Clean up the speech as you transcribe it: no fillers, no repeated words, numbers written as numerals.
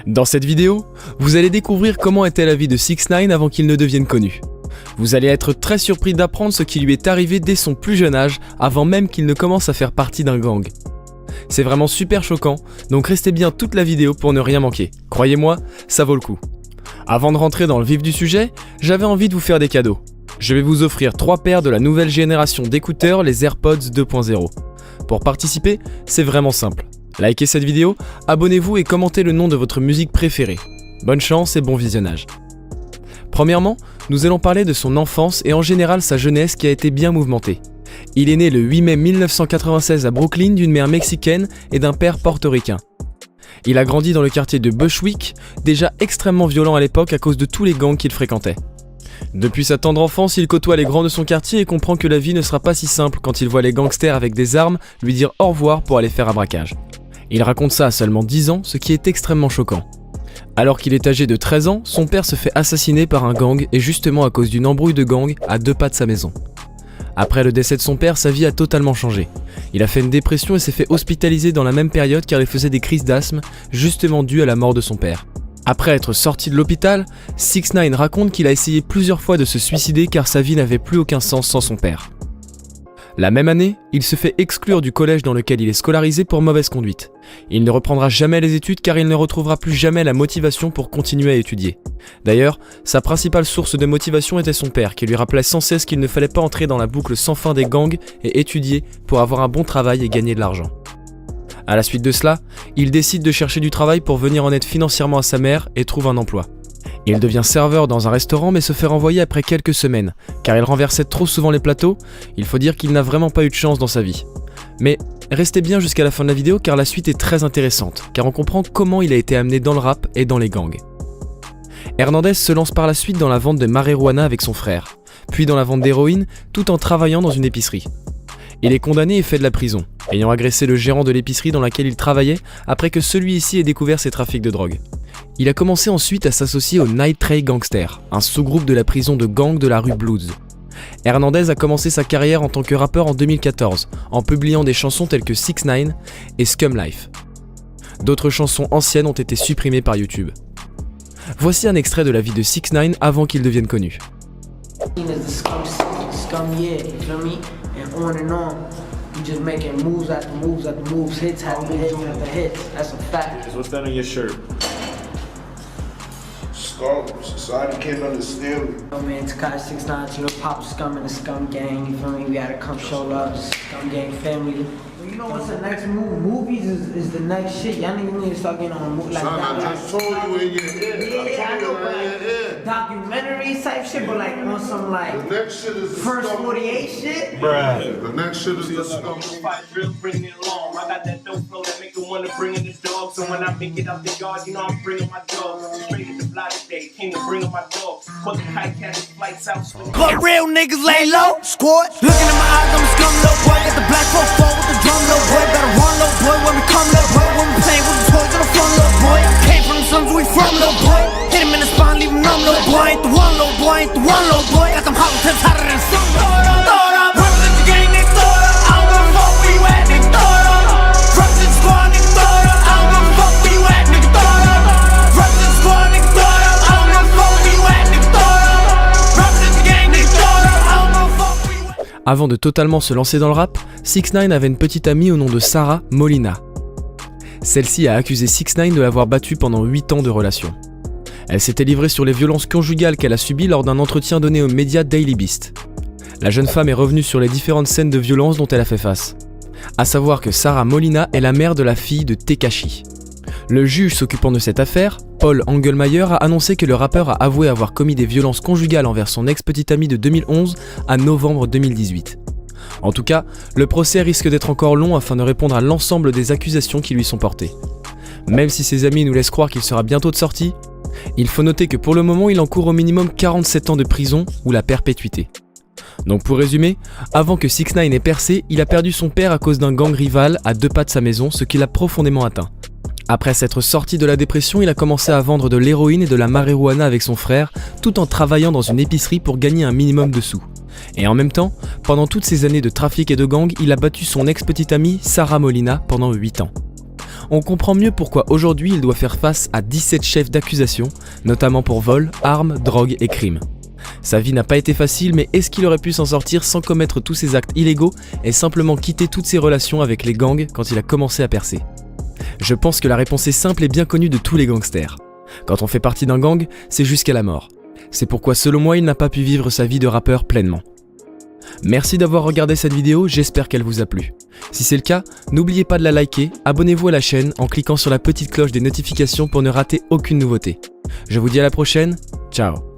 Dans cette vidéo, vous allez découvrir comment était la vie de 6ix9ine avant qu'il ne devienne connu. Vous allez être très surpris d'apprendre ce qui lui est arrivé dès son plus jeune âge, avant même qu'il ne commence à faire partie d'un gang. C'est vraiment super choquant, donc restez bien toute la vidéo pour ne rien manquer. Croyez-moi, ça vaut le coup. Avant de rentrer dans le vif du sujet, j'avais envie de vous faire des cadeaux. Je vais vous offrir 3 paires de la nouvelle génération d'écouteurs, les AirPods 2.0. Pour participer, c'est vraiment simple. Likez cette vidéo, abonnez-vous et commentez le nom de votre musique préférée. Bonne chance et bon visionnage. Premièrement, nous allons parler de son enfance et en général sa jeunesse qui a été bien mouvementée. Il est né le 8 mai 1996 à Brooklyn d'une mère mexicaine et d'un père portoricain. Il a grandi dans le quartier de Bushwick, déjà extrêmement violent à l'époque à cause de tous les gangs qu'il fréquentait. Depuis sa tendre enfance, il côtoie les grands de son quartier et comprend que la vie ne sera pas si simple quand il voit les gangsters avec des armes lui dire au revoir pour aller faire un braquage. Il raconte ça à seulement 10 ans, ce qui est extrêmement choquant. Alors qu'il est âgé de 13 ans, son père se fait assassiner par un gang et justement à cause d'une embrouille de gang à 2 pas de sa maison. Après le décès de son père, sa vie a totalement changé. Il a fait une dépression et s'est fait hospitaliser dans la même période car il faisait des crises d'asthme, justement dues à la mort de son père. Après être sorti de l'hôpital, 6ix9ine raconte qu'il a essayé plusieurs fois de se suicider car sa vie n'avait plus aucun sens sans son père. La même année, il se fait exclure du collège dans lequel il est scolarisé pour mauvaise conduite. Il ne reprendra jamais les études car il ne retrouvera plus jamais la motivation pour continuer à étudier. D'ailleurs, sa principale source de motivation était son père qui lui rappelait sans cesse qu'il ne fallait pas entrer dans la boucle sans fin des gangs et étudier pour avoir un bon travail et gagner de l'argent. À la suite de cela, il décide de chercher du travail pour venir en aide financièrement à sa mère et trouve un emploi. Il devient serveur dans un restaurant mais se fait renvoyer après quelques semaines, car il renversait trop souvent les plateaux. Il faut dire qu'il n'a vraiment pas eu de chance dans sa vie. Mais restez bien jusqu'à la fin de la vidéo car la suite est très intéressante, car on comprend comment il a été amené dans le rap et dans les gangs. Hernandez se lance par la suite dans la vente de marijuana avec son frère, puis dans la vente d'héroïne tout en travaillant dans une épicerie. Il est condamné et fait de la prison, ayant agressé le gérant de l'épicerie dans laquelle il travaillait après que celui-ci ait découvert ses trafics de drogue. Il a commencé ensuite à s'associer au Night Train Gangster, un sous-groupe de la prison de gang de la rue Blues. Hernandez a commencé sa carrière en tant que rappeur en 2014, en publiant des chansons telles que 6ix9ine et Scum Life. D'autres chansons anciennes ont été supprimées par YouTube. Voici un extrait de la vie de 6ix9ine avant qu'il devienne connu. Society can't understand me. Oh man, it's Kai 6ix9ine, you know, Pop Scum and the Scum Gang, you feel me? We gotta come show love to Scum Gang family. You know what's the next move? Movies is the next shit. Y'all niggas need to start getting on a movie like Son, that. I just told you in your head. Yeah, I know, but Yeah. documentary type shit, but like on some like The next shit is the First scum. 48 shit. Bruh. The next shit is the scum. Fight real, bring it along. I got that dope flow that make you wanna bring in the dog. So when I make it out the yard, you know I'm bringing my dog. Straight at the block today, came to bring up my dog. Put the kite catch flights out. But real niggas lay low, squad. Looking in my eyes, I'm a scum little boy. Got the black folks fall with the drum little boy. Better run little boy when we come little boy. When we play with the toys in the front little boy. Came from the slums, we from little boy. Hit him in the spine, leave him numb little boy. Ain't the one little boy, ain't the one little boy. Got them hollow tips hotter than some. Thought up, represent the gang, they thought up. I don't give a fuck where you at, nigga, thought up. Represent the squad, nigga, thought up. I don't give a fuck where you at, nigga, thought up. Represent the squad, nigga, thought up. I don't give a fuck where you at, nigga, thought up. Represent the gang, they thought up. I don't give a fuck where you at. Avant de totalement se lancer dans le rap, 6ix9ine avait une petite amie au nom de Sarah Molina. Celle-ci a accusé 6ix9ine de l'avoir battue pendant 8 ans de relation. Elle s'était livrée sur les violences conjugales qu'elle a subies lors d'un entretien donné aux médias Daily Beast. La jeune femme est revenue sur les différentes scènes de violence dont elle a fait face. À savoir que Sarah Molina est la mère de la fille de Tekashi. Le juge s'occupant de cette affaire, Paul Engelmayer, a annoncé que le rappeur a avoué avoir commis des violences conjugales envers son ex-petite amie de 2011 à novembre 2018. En tout cas, le procès risque d'être encore long afin de répondre à l'ensemble des accusations qui lui sont portées. Même si ses amis nous laissent croire qu'il sera bientôt de sortie, il faut noter que pour le moment il encourt au minimum 47 ans de prison ou la perpétuité. Donc pour résumer, avant que 6ix9ine ait percé, il a perdu son père à cause d'un gang rival à 2 pas de sa maison, ce qui l'a profondément atteint. Après s'être sorti de la dépression, il a commencé à vendre de l'héroïne et de la marijuana avec son frère, tout en travaillant dans une épicerie pour gagner un minimum de sous. Et en même temps, pendant toutes ces années de trafic et de gang, il a battu son ex-petite amie Sarah Molina pendant 8 ans. on comprend mieux pourquoi aujourd'hui il doit faire face à 17 chefs d'accusation, notamment pour vol, armes, drogue et crimes. Sa vie n'a pas été facile, mais est-ce qu'il aurait pu s'en sortir sans commettre tous ses actes illégaux et simplement quitter toutes ses relations avec les gangs quand il a commencé à percer? Je pense que la réponse est simple et bien connue de tous les gangsters. Quand on fait partie d'un gang, c'est jusqu'à la mort. C'est pourquoi selon moi il n'a pas pu vivre sa vie de rappeur pleinement. Merci d'avoir regardé cette vidéo, j'espère qu'elle vous a plu. Si c'est le cas, n'oubliez pas de la liker, abonnez-vous à la chaîne en cliquant sur la petite cloche des notifications pour ne rater aucune nouveauté. Je vous dis à la prochaine, ciao.